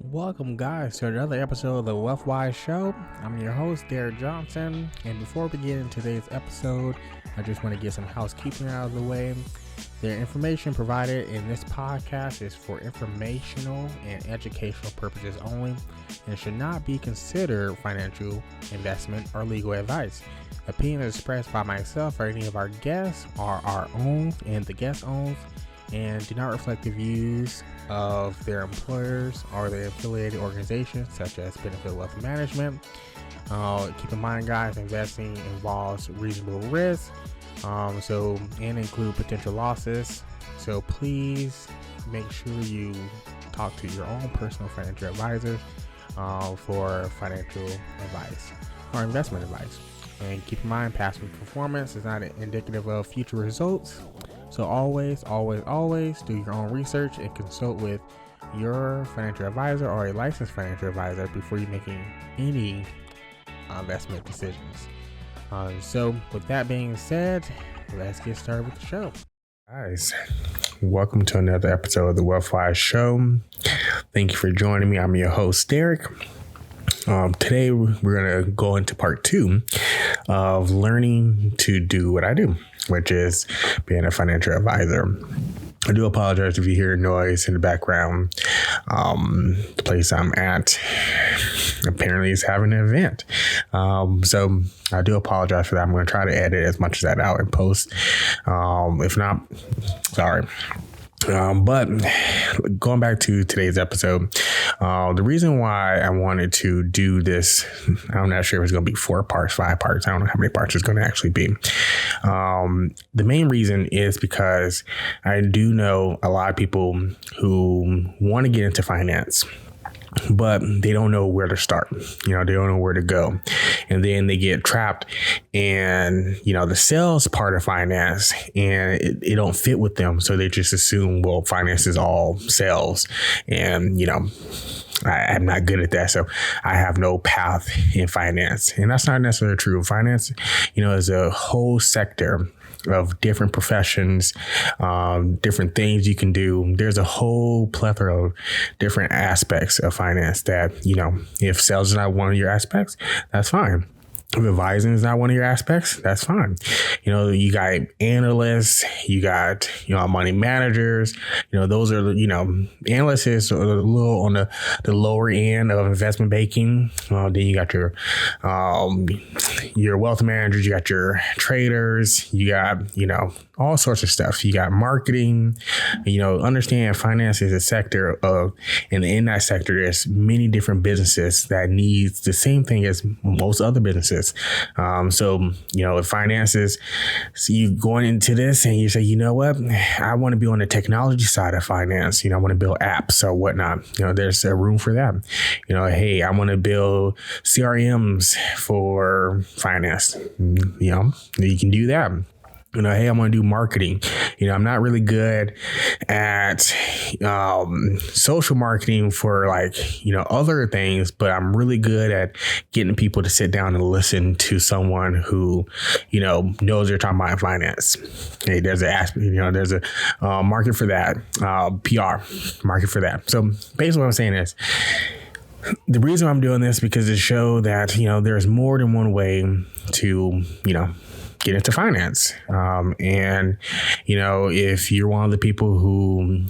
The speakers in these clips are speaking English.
Welcome, guys, to another episode of the WealthWise Show. I'm your host, Derrick Johnson, and before we get into today's episode, I just want to get some housekeeping out of the way. The information provided in this podcast is for informational and educational purposes only and should not be considered financial, investment, or legal advice. Opinions expressed by myself or any of our guests are our own and the guest owns, and do not reflect the views of their employers or their affiliated organizations such as Benefit Wealth Management. Keep in mind, guys, investing involves reasonable risk, and include potential losses. So please make sure you talk to your own personal financial advisor for financial advice or investment advice. And keep in mind, past performance is not indicative of future results. So always do your own research and consult with your financial advisor or a licensed financial advisor before you're making any investment decisions. So with that being said, let's get started with the show. Guys, welcome to another episode of the WealthWise Show. Thank you for joining me. I'm your host, Derrick. Today, we're going to go into part 2 of learning to do what I do, which is being a financial advisor. I do apologize if you hear noise in the background. The place I'm at apparently is having an event. So I do apologize for that. I'm going to try to edit as much of that out in post. If not, sorry. But going back to today's episode, the reason why I wanted to do this, I'm not sure if it's going to be 4 parts, 5 parts. I don't know how many parts it's going to actually be. The main reason is because I do know a lot of people who want to get into finance, but they don't know where to start. They don't know where to go. And then they get trapped in, the sales part of finance, and it don't fit with them. So they just assume, well, finance is all sales. And, I'm not good at that. So I have no path in finance. And that's not necessarily true. Finance, is a whole sector of different professions, different things you can do. There's a whole plethora of different aspects of finance that, if sales is not one of your aspects, that's fine. If advising is not one of your aspects, that's fine. You got analysts, you got, money managers, those are, analysts is a little on the lower end of investment banking. Then you got your wealth managers, you got your traders, you got, all sorts of stuff. You got marketing, understand finance is a sector of, and in that sector, there's many different businesses that needs the same thing as most other businesses. If finances, so you going into this and you say, what, I want to be on the technology side of finance. I want to build apps or whatnot. There's a room for that. Hey, I want to build CRMs for finance. You can do that. Hey, I'm going to do marketing. I'm not really good at social marketing for other things, but I'm really good at getting people to sit down and listen to someone who, knows they're talking about finance. Hey, there's an aspect, there's a market for that, PR market for that. So basically what I'm saying is, the reason I'm doing this because to show that, there's more than one way to, get into finance. If you're one of the people who,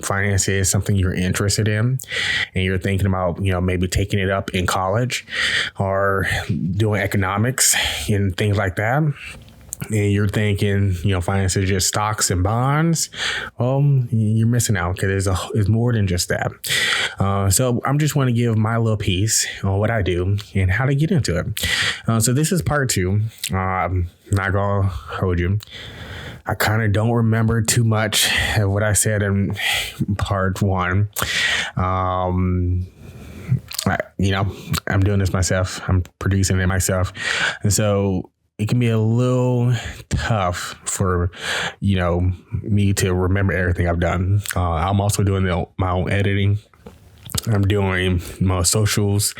finance is something you're interested in and you're thinking about, maybe taking it up in college or doing economics and things like that, and you're thinking, finance is just stocks and bonds, well, you're missing out because it's more than just that. So I'm just want to give my little piece on what I do and how to get into it. So this is part 2. I'm not going to hold you. I kind of don't remember too much of what I said in part 1. I'm doing this myself. I'm producing it myself. And so it can be a little tough for, me to remember everything I've done. I'm also doing my own editing. I'm doing my socials.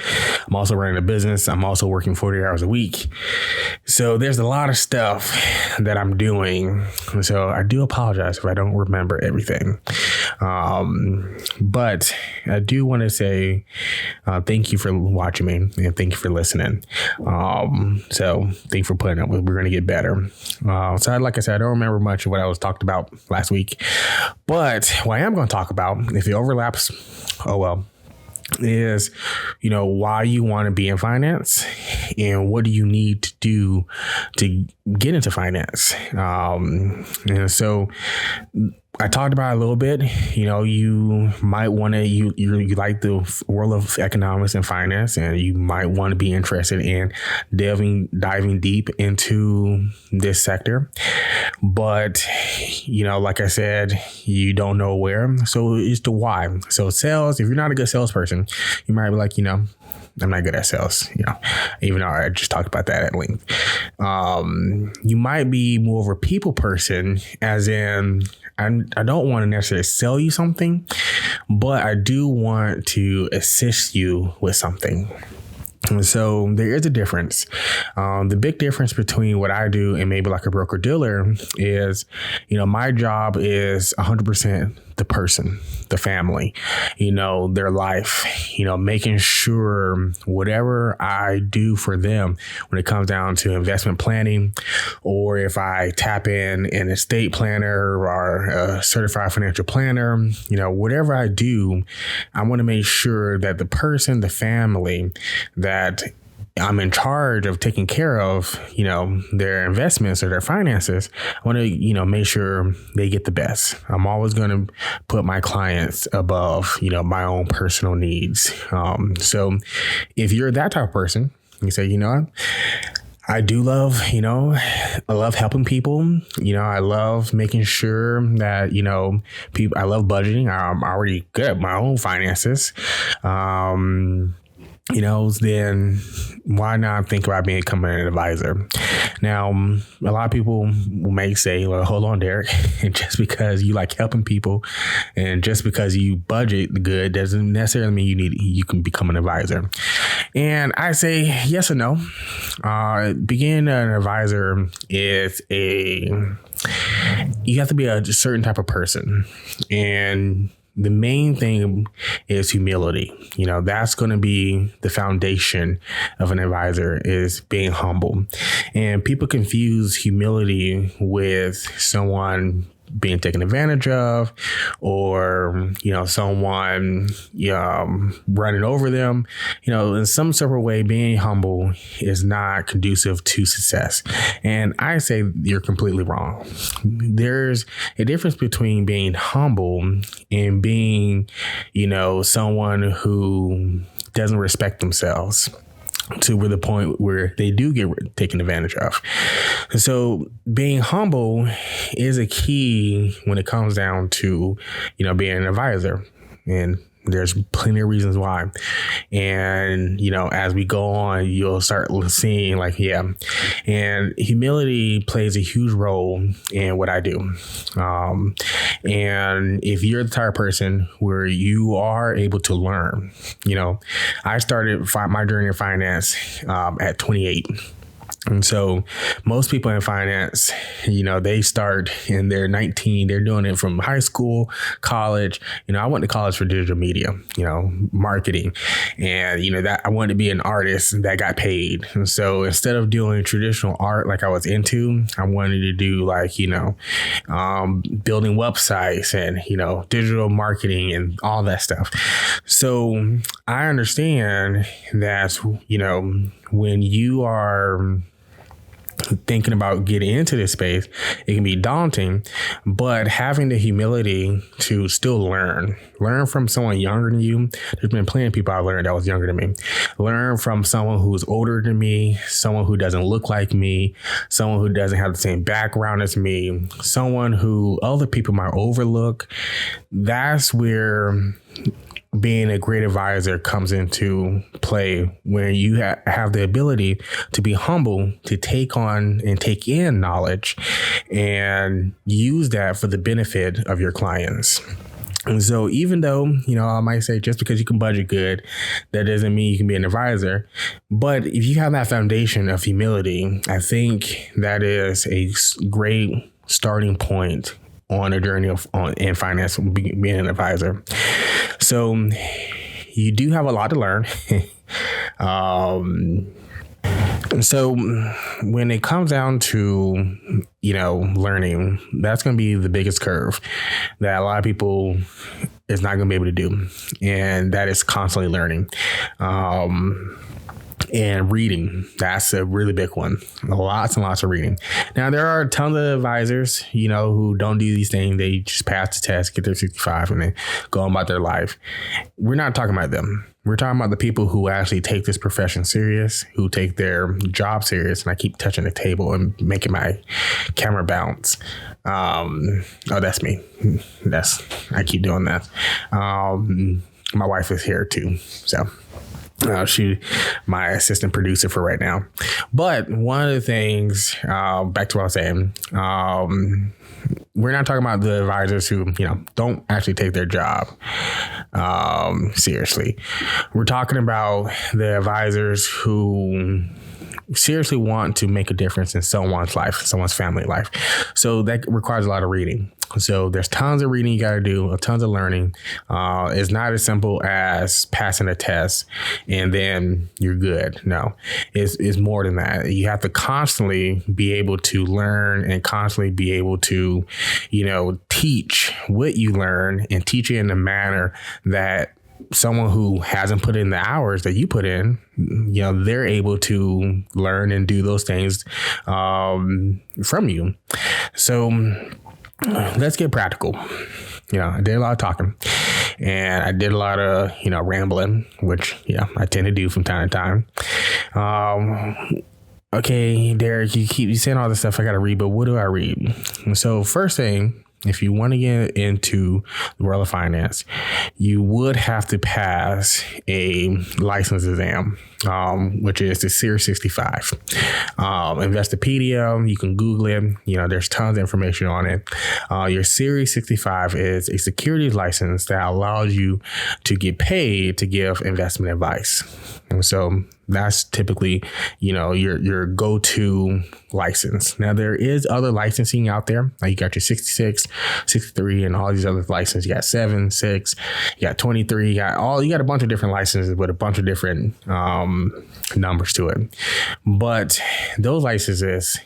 I'm also running a business. I'm also working 40 hours a week. So there's a lot of stuff that I'm doing. So I do apologize if I don't remember everything. But I do want to say thank you for watching me and thank you for listening. So thank you for putting up with. We're going to get better. So like I said, I don't remember much of what I was talked about last week. But what I am going to talk about, if it overlaps, oh well, is, why you want to be in finance and what do you need to do to get into finance. And so I talked about it a little bit. You might want to, you like the world of economics and finance, and you might want to be interested in diving deep into this sector. But, like I said, you don't know where. So it's the why. So sales, if you're not a good salesperson, you might be like, I'm not good at sales, even though I just talked about that at length. You might be more of a people person, as in, I don't want to necessarily sell you something, but I do want to assist you with something. And so there is a difference. The big difference between what I do and maybe like a broker dealer is, my job is 100% the person, the family, their life, making sure whatever I do for them when it comes down to investment planning, or if I tap in an estate planner or a certified financial planner, whatever I do, I want to make sure that the person, the family that I'm in charge of taking care of, their investments or their finances, I want to, make sure they get the best. I'm always going to put my clients above, my own personal needs. So if you're that type of person, you say, I do love, I love helping people. I love making sure that, people, I love budgeting. I'm already good at my own finances. Then why not think about becoming an advisor? Now, a lot of people may say, well, hold on, Derrick, just because you like helping people and just because you budget good doesn't necessarily mean you can become an advisor. And I say yes and no. Being an advisor is you have to be a certain type of person, and the main thing is humility. That's going to be the foundation of an advisor, is being humble. And people confuse humility with someone being taken advantage of, or, someone, running over them. In some sort of way, being humble is not conducive to success. And I say you're completely wrong. There's a difference between being humble and being, someone who doesn't respect themselves to the point where they do get taken advantage of. And so being humble is a key when it comes down to, being an advisor. And there's plenty of reasons why. And, as we go on, you'll start seeing and humility plays a huge role in what I do. And if you're the type of person where you are able to learn, I started my journey in finance at 28. And so most people in finance, they start and they're 19, they're doing it from high school, college. I went to college for digital media, marketing, and, that I wanted to be an artist that got paid. And so instead of doing traditional art like I was into, I wanted to do building websites and, digital marketing and all that stuff. So I understand that, when you are thinking about getting into this space, it can be daunting, but having the humility to still learn from someone younger than you. There's been plenty of people I learned that was younger than me. Learn from someone who's older than me, someone who doesn't look like me, someone who doesn't have the same background as me, someone who other people might overlook. That's where being a great advisor comes into play, where you have the ability to be humble, to take on and take in knowledge and use that for the benefit of your clients. And so even though, I might say just because you can budget good, that doesn't mean you can be an advisor. But if you have that foundation of humility, I think that is a great starting point on a journey in finance, being an advisor. So you do have a lot to learn. So when it comes down to, learning, that's going to be the biggest curve that a lot of people is not going to be able to do. And that is constantly learning. And reading, that's a really big one. Lots and lots of reading. Now, there are tons of advisors, who don't do these things. They just pass the test, get their 65, and then go on about their life. We're not talking about them. We're talking about the people who actually take this profession serious, who take their job serious. And I keep touching the table and making my camera bounce. That's me. I keep doing that. My wife is here too, so. She, my assistant producer for right now. But one of the things, back to what I was saying, we're not talking about the advisors who, don't actually take their job seriously. We're talking about the advisors who seriously want to make a difference in someone's life, someone's family life. So that requires a lot of reading. So there's tons of reading you got to do, tons of learning. It's not as simple as passing a test and then you're good. No, it's more than that. You have to constantly be able to learn and constantly be able to, teach what you learn and teach it in a manner that someone who hasn't put in the hours that you put in, they're able to learn and do those things from you. So let's get practical. I did a lot of talking and I did a lot of, rambling, which, I tend to do from time to time. Okay, Derrick, you saying all this stuff I got to read, but what do I read? So first thing, if you want to get into the world of finance, you would have to pass a license exam, which is the Series 65. Investopedia, you can Google it. There's tons of information on it. Your Series 65 is a securities license that allows you to get paid to give investment advice. And so that's typically, your go-to license. Now, there is other licensing out there. You got your 66, 63, and all these other licenses. You got 7, 6, you got 23, you got a bunch of different licenses with a bunch of different numbers to it. But those licenses,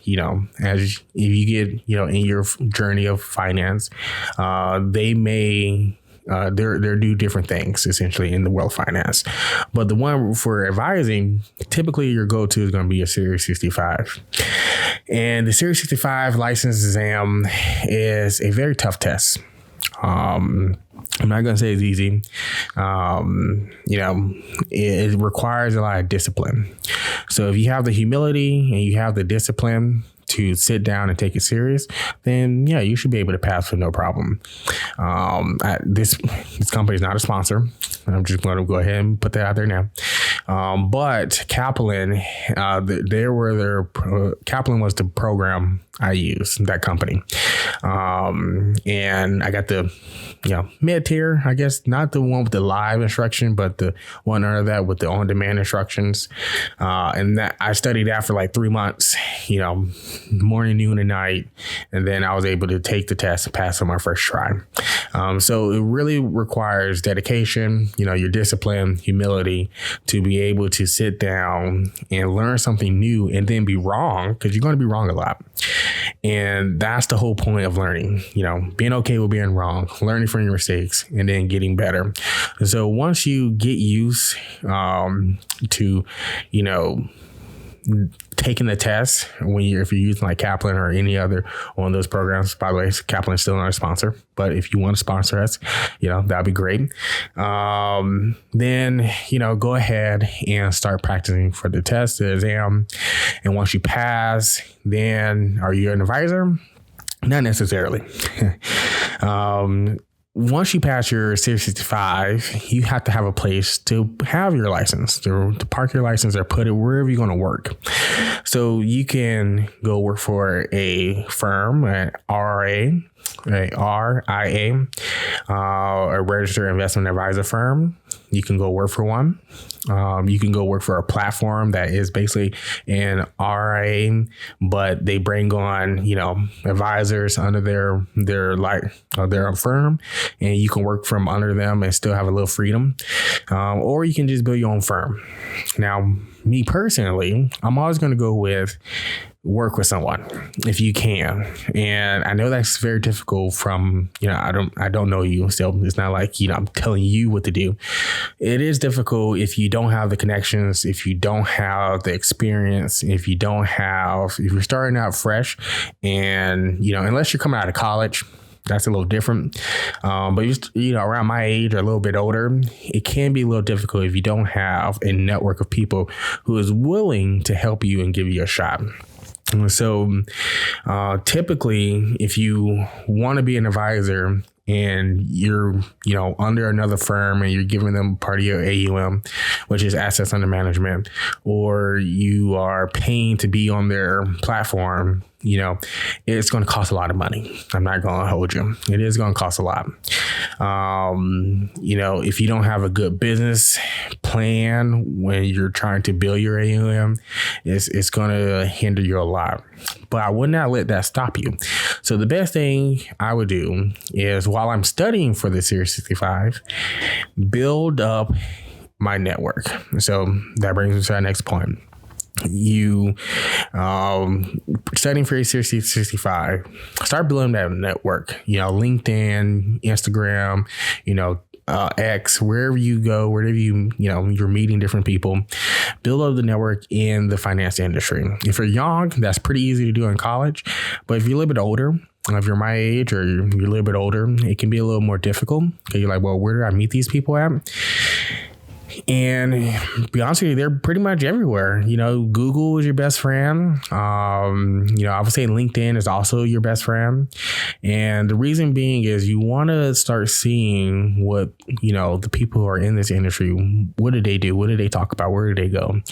as you get, in your journey of finance, they may they do different things essentially in the world of finance. But the one for advising, typically your go-to is going to be a Series 65. And the Series 65 license exam is a very tough test. I'm not going to say it's easy. It requires a lot of discipline. So if you have the humility and you have the discipline to sit down and take it serious, then you should be able to pass with no problem. This company is not a sponsor. I'm just going to go ahead and put that out there now. But Kaplan, Kaplan was the program I used, that company. And I got the, mid tier, I guess, not the one with the live instruction, but the one under that with the on-demand instructions. And that I studied that for like 3 months, morning, noon, and night. And then I was able to take the test and pass on my first try. So it really requires dedication, your discipline, humility to be able to sit down and learn something new and then be wrong, because you're going to be wrong a lot. And that's the whole point of learning, being okay with being wrong, learning from your mistakes, and then getting better. And so once you get used to, taking the test, if you're using like Kaplan or any other one of those programs, by the way, Kaplan is still not a sponsor, but if you want to sponsor us, that'd be great. Then, go ahead and start practicing for the test, the exam. And once you pass, then are you an advisor? Not necessarily. Once you pass your Series 65, you have to have a place to have your license, to park your license or put it wherever you're going to work. So you can go work for a firm, an RRA, a RIA, a registered investment advisor firm. You can go work for one. You can go work for a platform that is basically an RIA, but they bring on, advisors under their firm, and you can work from under them and still have a little freedom. Or you can just build your own firm. Now, me personally, I'm always going to go with work with someone if you can. And I know that's very difficult from, I don't know you. So it's not like, I'm telling you what to do. It is difficult if you don't have the connections, if you don't have the experience, if you're starting out fresh and, unless you're coming out of college. That's a little different. But around my age or a little bit older, it can be a little difficult if you don't have a network of people who is willing to help you and give you a shot. So typically, if you want to be an advisor and you're, under another firm and you're giving them part of your AUM, which is assets under management, or you are paying to be on their platform, it's going to cost a lot of money. I'm not going to hold you. It is going to cost a lot. If you don't have a good business plan when you're trying to build your AUM, it's going to hinder you a lot. But I would not let that stop you. So the best thing I would do is, while I'm studying for the Series 65, build up my network. So that brings me to our next point. You studying for your Series 65, start building that network, LinkedIn, Instagram, X, wherever you go, wherever you're meeting different people, build up the network in the finance industry. If you're young, that's pretty easy to do in college. But if you're a little bit older, if you're my age or you're a little bit older, it can be a little more difficult because you're like, well, where do I meet these people at? And be honest with you, they're pretty much everywhere. Google is your best friend. I would say LinkedIn is also your best friend. And the reason being is you want to start seeing what, the people who are in this industry, what do they do? What do they talk about? Where do they go? And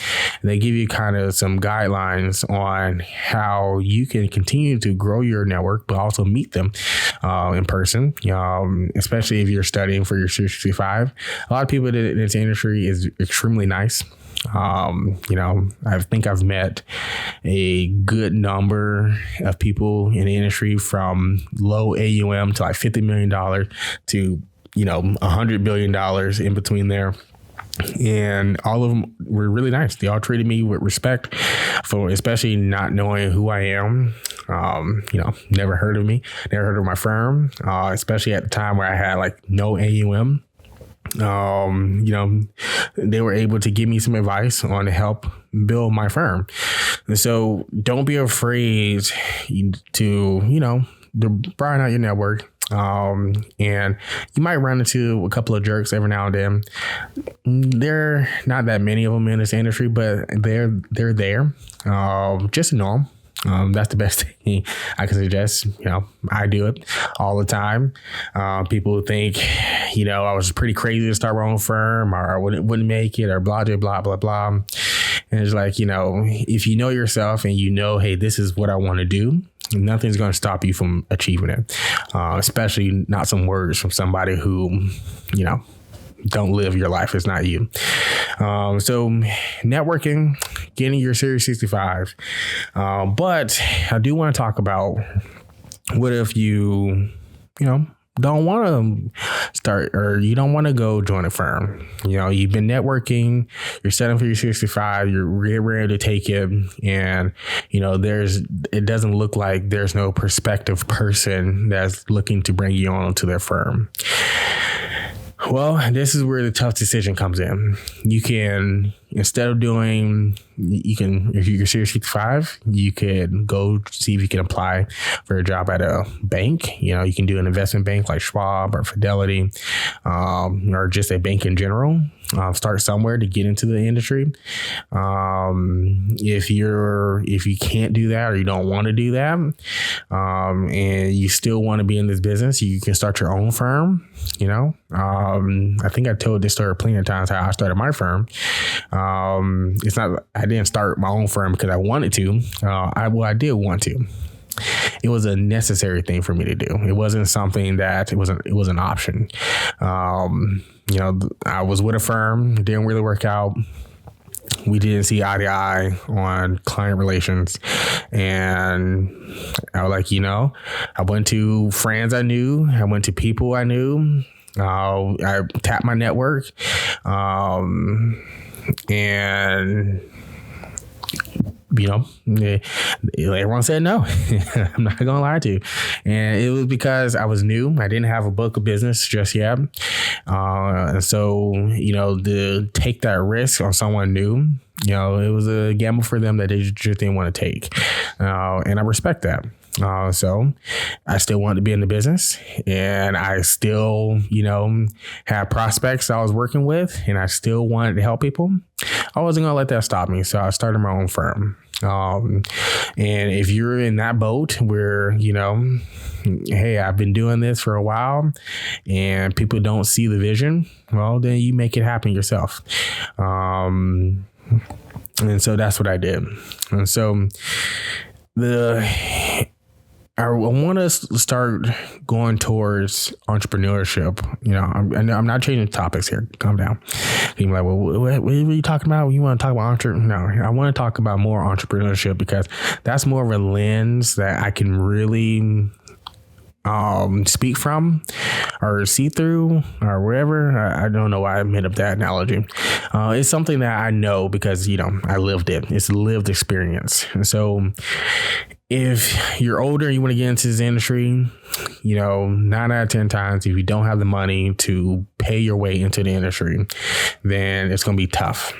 they give you kind of some guidelines on how you can continue to grow your network, but also meet them in person, especially if you're studying for your Series 65. A lot of people in this industry is extremely nice. I think I've met a good number of people in the industry from low AUM to like $50 million to, $100 billion in between there. And all of them were really nice. They all treated me with respect, for especially not knowing who I am. Never heard of me, never heard of my firm, especially at the time where I had like no AUM. They were able to give me some advice on to help build my firm. And so don't be afraid to broaden out your network. And you might run into a couple of jerks every now and then. There are not that many of them in this industry, but they're there. Just to know them. That's the best thing I can suggest. I do it all the time. People think, I was pretty crazy to start my own firm, or I wouldn't make it, or blah, blah, blah, blah. And it's like, if you know yourself and hey, this is what I want to do, nothing's going to stop you from achieving it. Especially not some words from somebody who, don't live your life. It's not you. So networking, getting your Series 65. But I do want to talk about what if you, don't want to start, or you don't want to go join a firm. You've been networking, you're setting for your 65, you're ready to take it. And, it doesn't look like there's no prospective person that's looking to bring you on to their firm. Well, this is where the tough decision comes in. You can, instead of if you're Series 65, you could go see if you can apply for a job at a bank. You can do an investment bank like Schwab or Fidelity, or just a bank in general. Start somewhere to get into the industry. If you can't do that, or you don't want to do that, and you still want to be in this business, you can start your own firm. I think I told this story plenty of times how I started my firm. I didn't start my own firm because I wanted to. I did want to. it was a necessary thing for me to do. It wasn't something that it was an option. I was with a firm, didn't really work out. We didn't see eye to eye on client relations. And I was like, I went to friends I knew. I went to people I knew. I tapped my network. And everyone said no. I'm not gonna lie to you. And it was because I was new. I didn't have a book of business just yet. And so, to take that risk on someone new, it was a gamble for them that they just didn't want to take. And I respect that. So I still wanted to be in the business, and I still, had prospects I was working with, and I still wanted to help people. I wasn't going to let that stop me. So I started my own firm. And if you're in that boat where, hey, I've been doing this for a while and people don't see the vision, well, then you make it happen yourself. And so that's what I did. And so I want to start going towards entrepreneurship. I'm not changing topics here. Calm down. You're like, well, what are you talking about? You want to talk about No, I want to talk about more entrepreneurship because that's more of a lens that I can really speak from or see through or wherever. I don't know why I made up that analogy. It's something that I know because, I lived it. It's a lived experience. And so if you're older and you want to get into this industry, 9 out of 10 times, if you don't have the money to pay your way into the industry, then it's going to be tough.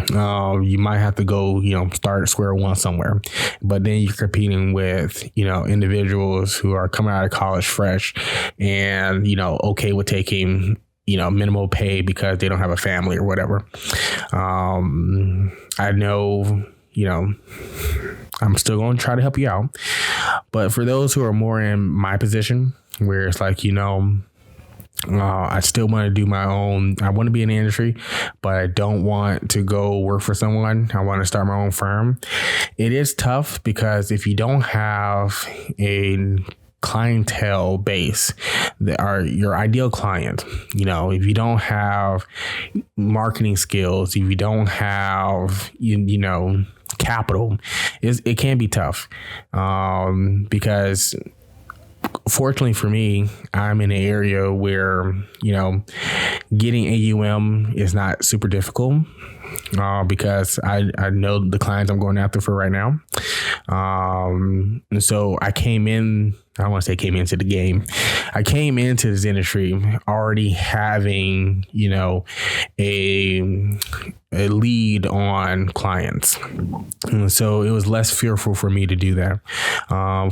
You might have to go, start at square one somewhere, but then you're competing with, individuals who are coming out of college fresh and, okay with taking, minimal pay because they don't have a family or whatever. I know, I'm still going to try to help you out. But for those who are more in my position where it's like, I still want to do my own. I want to be in the industry, but I don't want to go work for someone. I want to start my own firm. It is tough because if you don't have a clientele base that are your ideal client, if you don't have marketing skills, if you don't have, capital, it can be tough because fortunately for me, I'm in an area where, getting AUM is not super difficult because I know the clients I'm going after for right now. And so I came in, I don't want to say came into the game. I came into this industry already having, a lead on clients. And so it was less fearful for me to do that.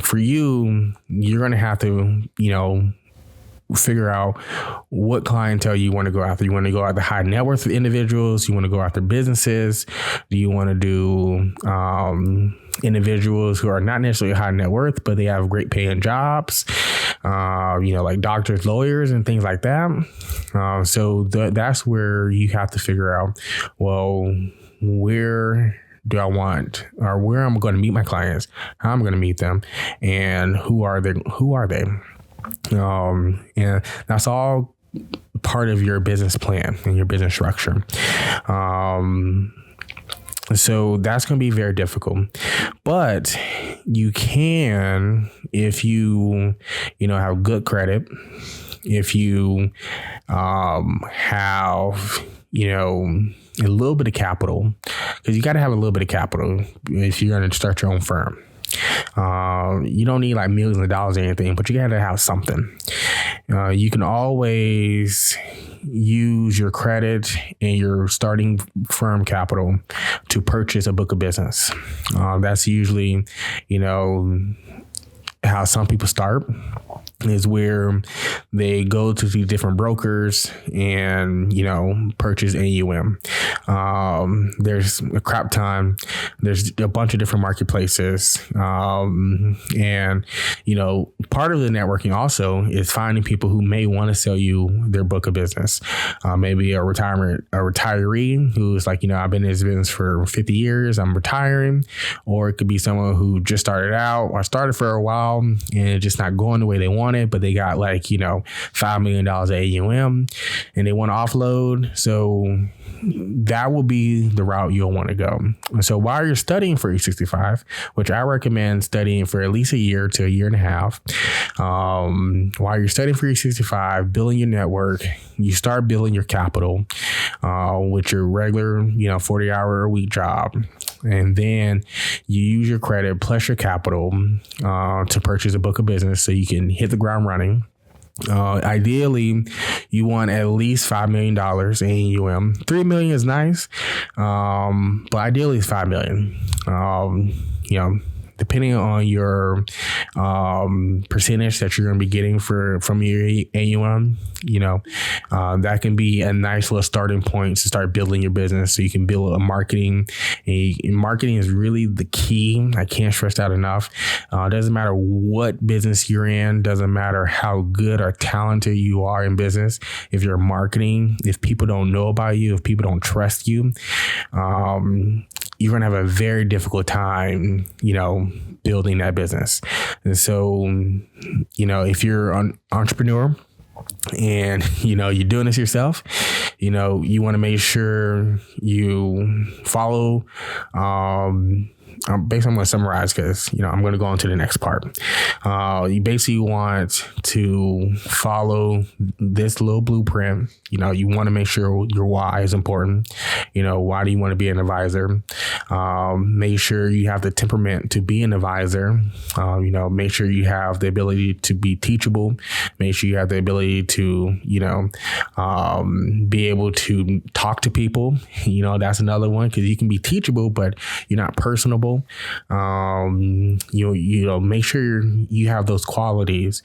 For you, you're going to have to, figure out what clientele you want to go after. You want to go after high net worth individuals. You want to go after businesses. Do you want to do individuals who are not necessarily high net worth, but they have great paying jobs, like doctors, lawyers, and things like that. So that's where you have to figure out, well, where do I want, or where I'm going to meet my clients, how I'm going to meet them, and who are they? And that's all part of your business plan and your business structure. So that's going to be very difficult, but you can, if you, have good credit, if you, have, a little bit of capital, because you got to have a little bit of capital if you're going to start your own firm. You don't need like millions of dollars or anything, but you got to have something. You can always use your credit and your starting firm capital to purchase a book of business. That's usually, how some people start. is where they go to these different brokers and, purchase AUM. There's a crap ton. There's a bunch of different marketplaces. And, part of the networking also is finding people who may want to sell you their book of business. Maybe a retiree who's like, I've been in this business for 50 years, I'm retiring. Or it could be someone who just started out or started for a while and it's just not going the way they want it, but they got like, $5 million AUM and they want to offload. So that will be the route you'll want to go. And so while you're studying for E65, which I recommend studying for at least a year to a year and a half, while you're studying for E65, building your network, you start building your capital with your regular, 40-hour-a-week job. And then you use your credit plus your capital to purchase a book of business so you can hit the ground running. Ideally, you want at least $5 million in AUM. $3 million is nice, but ideally it's $5 million. Depending on your percentage that you're going to be getting from your AUM, that can be a nice little starting point to start building your business. So you can build a marketing. Marketing is really the key. I can't stress that enough. Doesn't matter what business you're in. Doesn't matter how good or talented you are in business. If you're marketing, if people don't know about you, if people don't trust you, you're going to have a very difficult time, building that business. And so, if you're an entrepreneur and, you're doing this yourself, you want to make sure you follow, basically I'm going to summarize because, I'm going to go on to the next part. You basically want to follow this little blueprint. You want to make sure your why is important. Why do you want to be an advisor? Make sure you have the temperament to be an advisor. Make sure you have the ability to be teachable. Make sure you have the ability to, be able to talk to people. That's another one because you can be teachable, but you're not personable. Make sure you have those qualities.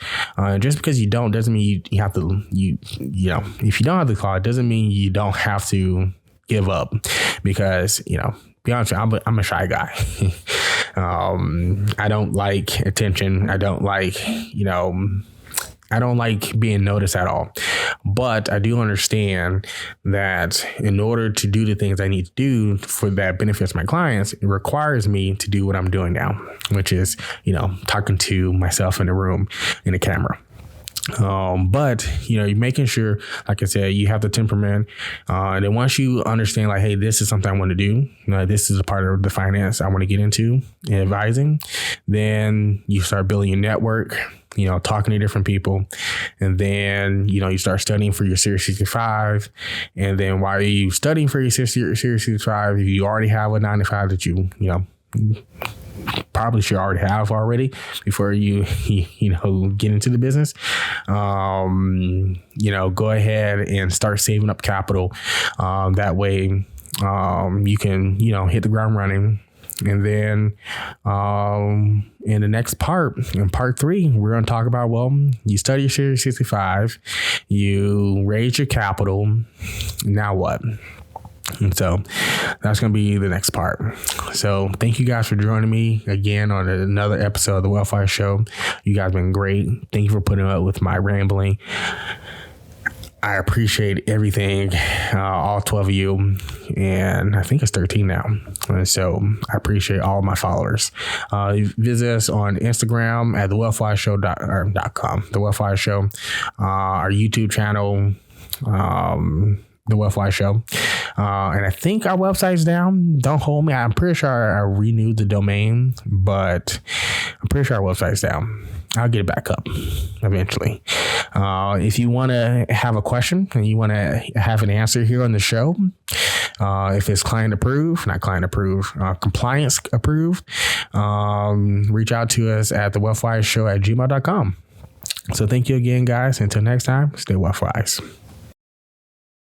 Just because you don't doesn't mean you have to. If you don't have the quality, doesn't mean you don't have to give up. Because be honest, I'm a shy guy. I don't like attention. I don't like I don't like being noticed at all. But I do understand that in order to do the things I need to do for that benefits my clients, it requires me to do what I'm doing now, which is, talking to myself in the room in the camera. But you're making sure, like I said, you have the temperament. And then once you understand, like, hey, this is something I want to do. This is a part of the finance I want to get into in advising. Then you start building your network, talking to different people. And then, you start studying for your Series 65. And then while are you studying for your Series 65, if you already have a 9-to-5 that you probably should already before you get into the business, go ahead and start saving up capital. That way, you can, hit the ground running. And then in the next part, in part 3, we're going to talk about, you study your Series 65, you raise your capital. Now what? And so that's going to be the next part. So thank you guys for joining me again on another episode of the WealthWise Show. You guys have been great. Thank you for putting up with my rambling. I appreciate everything, all 12 of you, and I think it's 13 now. And so I appreciate all of my followers. Visit us on Instagram at thewealthwiseshow.com, The WealthWise Show, our YouTube channel, The WealthWise Show. And I think our website's down. Don't hold me. I'm pretty sure I renewed the domain, but I'm pretty sure our website's down. I'll get it back up eventually. If you want to have a question and you want to have an answer here on the show, if it's client approved, not client approved, compliance approved, reach out to us at thewealthwiseshow@gmail.com. So thank you again, guys. Until next time, stay wealthwise.